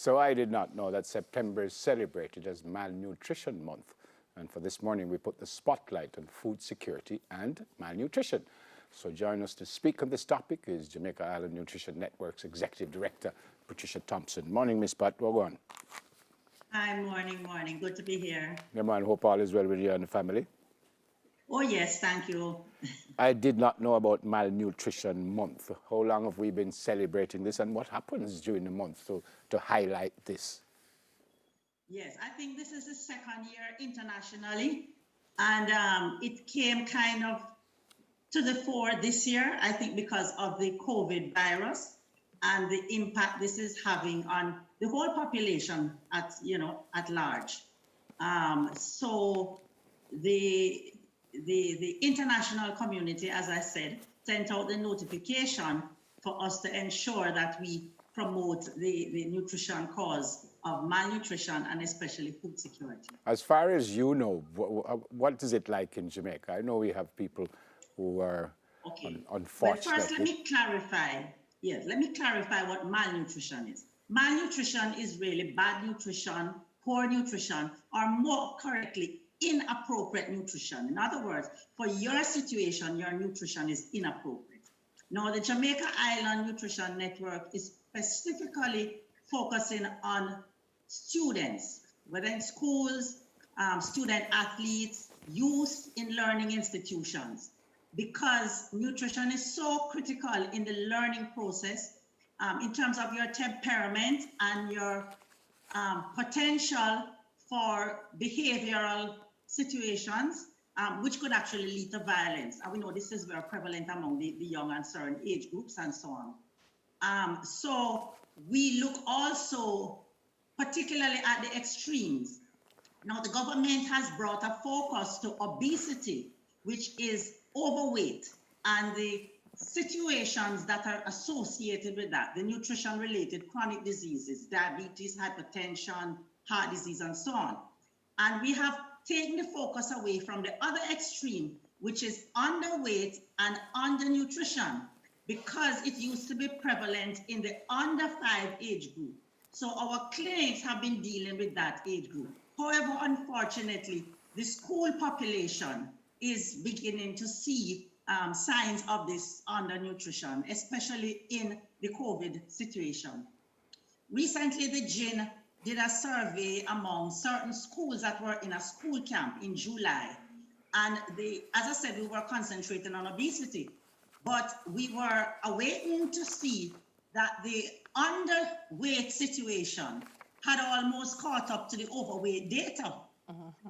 So I did not know that September is celebrated as Malnutrition Month. And for this morning, we put the spotlight on food security and malnutrition. So join us to speak on this topic is Jamaica Island Nutrition Network's Executive Director, Patricia Thompson. Morning, Miss Pat. Well on. Hi, morning. Good to be here. Yeah, man. Hope all is well with you and the family. Oh, yes, thank you. I did not know about Malnutrition Month. How long have we been celebrating this and what happens during the month to highlight this? Yes, I think this is the second year internationally, and it came kind of to the fore this year, I think because of the COVID virus and the impact this is having on the whole population at large. So the international community, as I said, sent out the notification for us to ensure that we promote the nutrition cause of malnutrition and especially food security. As far as you know, what is it like in Jamaica? I know we have people who are unfortunately. Well, first, let me clarify. Yes, let me clarify what malnutrition is. Malnutrition is really bad nutrition, poor nutrition, or more correctly, inappropriate nutrition. In other words, for your situation, your nutrition is inappropriate. Now, the Jamaica Island Nutrition Network is specifically focusing on students, whether in schools, student athletes, youth in learning institutions, because nutrition is so critical in the learning process in terms of your temperament and your potential for behavioral situations, which could actually lead to violence. And we know this is very prevalent among the young and certain age groups and so on. So we look also particularly at the extremes. Now, the government has brought a focus to obesity, which is overweight, and the situations that are associated with that, the nutrition-related chronic diseases, diabetes, hypertension, heart disease, and so on. And we have taken the focus away from the other extreme, which is underweight and undernutrition, because it used to be prevalent in the under 5 age group. So our clinics have been dealing with that age group. However, unfortunately, the school population is beginning to see signs of this undernutrition, especially in the COVID situation. Recently, the GIN did a survey among certain schools that were in a school camp in July. And as I said, we were concentrating on obesity, but we were awaiting to see that the underweight situation had almost caught up to the overweight data.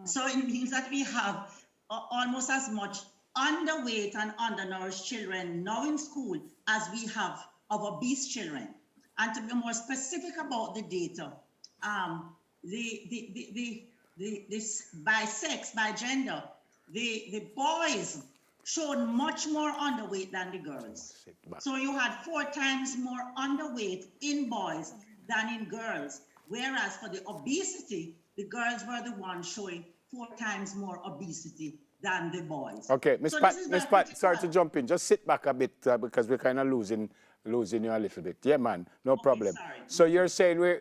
So it means that we have almost as much underweight and undernourished children now in school as we have of obese children. And to be more specific about the data, this by sex, by gender, the boys showed much more underweight than the girls. So you had 4 times more underweight in boys than in girls. Whereas for the obesity, the girls were the ones showing 4 times more obesity than the boys. Okay, Miss Pat, sorry to jump in. Just sit back a bit because we're kind of losing you a little bit. Yeah, man, no problem. Sorry. So you're saying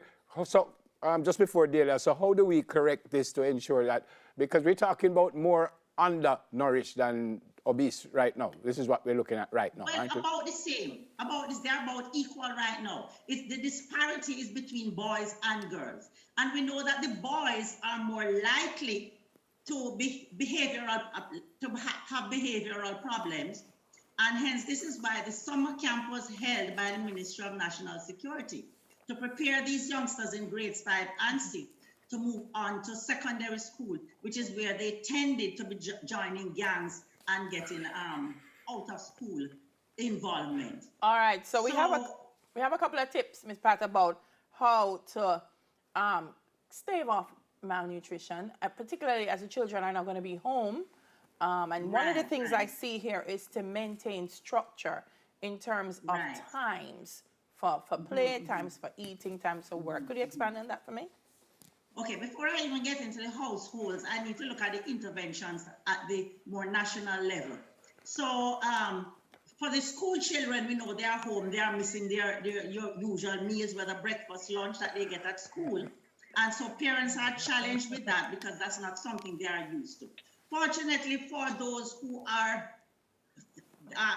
just before Delia, so how do we correct this to ensure that, because we're talking about more undernourished than obese right now. This is what we're looking at right now. Well, about the same. They're about equal right now. The disparity is between boys and girls. And we know that the boys are more likely to have behavioral problems. And hence, this is why the summer camp was held by the Ministry of National Security to prepare these youngsters in grades 5 and 6 to move on to secondary school, which is where they tended to be joining gangs and getting out of school involvement. All right, so we have a couple of tips, Ms. Pat, about how to stave off malnutrition, particularly as the children are not going to be home. And one of the things I see here is to maintain structure in terms of times for play, times for eating, times for work. Could you expand on that for me? Okay, before I even get into the households, I need to look at the interventions at the more national level. So For the school children, we know they are home, they are missing their usual meals, whether breakfast, lunch that they get at school. And so parents are challenged with that because that's not something they are used to. Fortunately, for those who are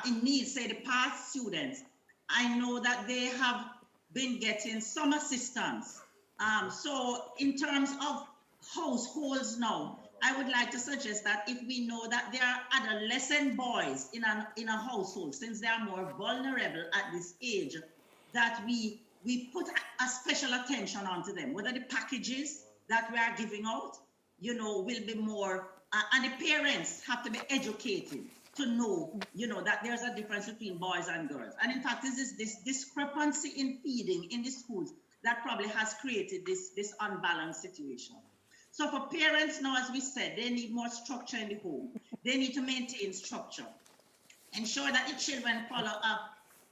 in need, say the past students, I know that they have been getting some assistance. So in terms of households now, I would like to suggest that if we know that there are adolescent boys in a household, since they are more vulnerable at this age, that we put a special attention onto them, whether the packages that we are giving out, you know, will be more, and the parents have to be educated to know, you know, that there's a difference between boys and girls. And in fact, this discrepancy in feeding in the schools that probably has created this unbalanced situation. So for parents now, as we said, they need more structure in the home. They need to maintain structure. Ensure that the children follow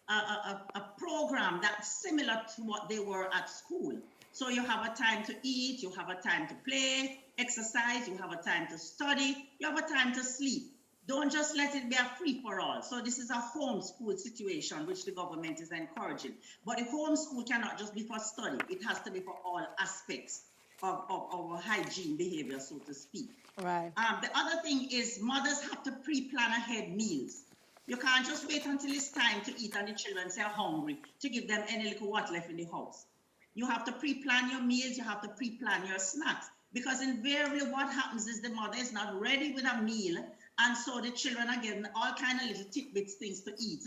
a program that's similar to what they were at school. So you have a time to eat, you have a time to play, exercise, you have a time to study, you have a time to sleep. Don't just let it be a free-for-all. So this is a homeschool situation, which the government is encouraging. But the homeschool cannot just be for study. It has to be for all aspects of hygiene behavior, so to speak. Right. The other thing is mothers have to pre-plan ahead meals. You can't just wait until it's time to eat and the children say are hungry to give them any little what left in the house. You have to pre-plan your meals. You have to pre-plan your snacks, because invariably what happens is the mother is not ready with a meal, and so the children are given all kind of little tidbits, things to eat.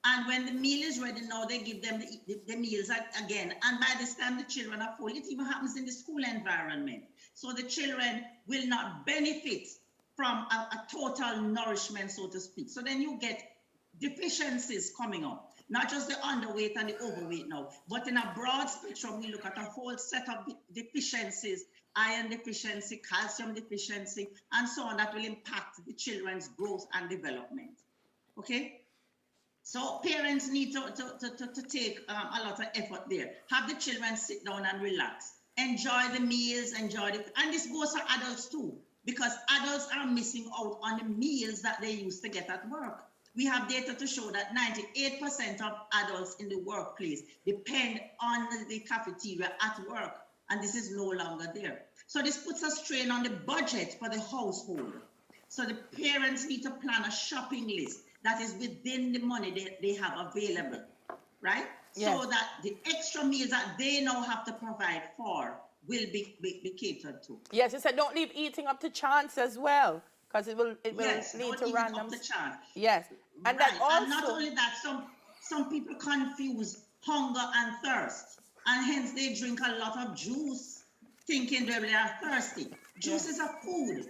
And when the meal is ready, now they give them the meals again. And by this time, the children are full. It even happens in the school environment. So the children will not benefit from a total nourishment, so to speak. So then you get deficiencies coming up, not just the underweight and the overweight now, but in a broad spectrum, we look at a whole set of deficiencies, iron deficiency, calcium deficiency, and so on, that will impact the children's growth and development. Okay? So parents need to take a lot of effort there. Have the children sit down and relax. Enjoy the meals, and this goes for adults too, because adults are missing out on the meals that they used to get at work. We have data to show that 98% of adults in the workplace depend on the cafeteria at work, and this is no longer there. So this puts a strain on the budget for the household. So the parents need to plan a shopping list that is within the money they have available, right? Yes. So that the extra meals that they now have to provide for will be catered to. Yes, you said don't leave eating up to chance as well, because it will yes, lead to random. Up to chance. Yes, and right. that also. And not only that, some people confuse hunger and thirst, and hence they drink a lot of juice, thinking they are thirsty. Juice is a food,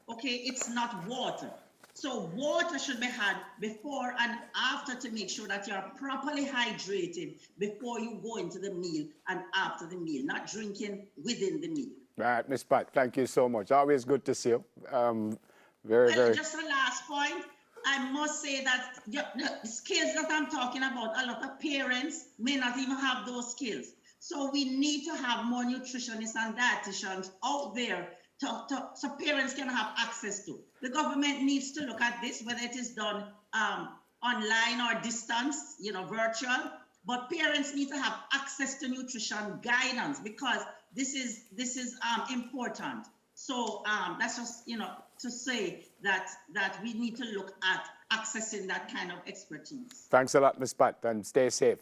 okay? It's not water. So water should be had before and after to make sure that you're properly hydrated before you go into the meal and after the meal, not drinking within the meal. Right, Ms. Pat, thank you so much. Always good to see you. Very. Just a last point. I must say that the skills that I'm talking about, a lot of parents may not even have those skills. So we need to have more nutritionists and dietitians out there so parents can have access to. The government needs to look at this, whether it is done online or distance, virtual. But parents need to have access to nutrition guidance, because this is important. So that's just to say that we need to look at accessing that kind of expertise. Thanks a lot, Ms. Pat, and stay safe.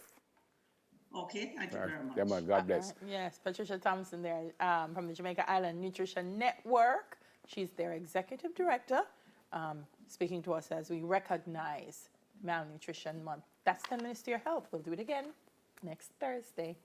Okay, thank you very much. Yeah, man, God bless. Yes, Patricia Thompson there from the Jamaica Island Nutrition Network. She's their executive director, speaking to us as we recognize Malnutrition Month. That's 10 Minutes to Your Health. We'll do it again next Thursday.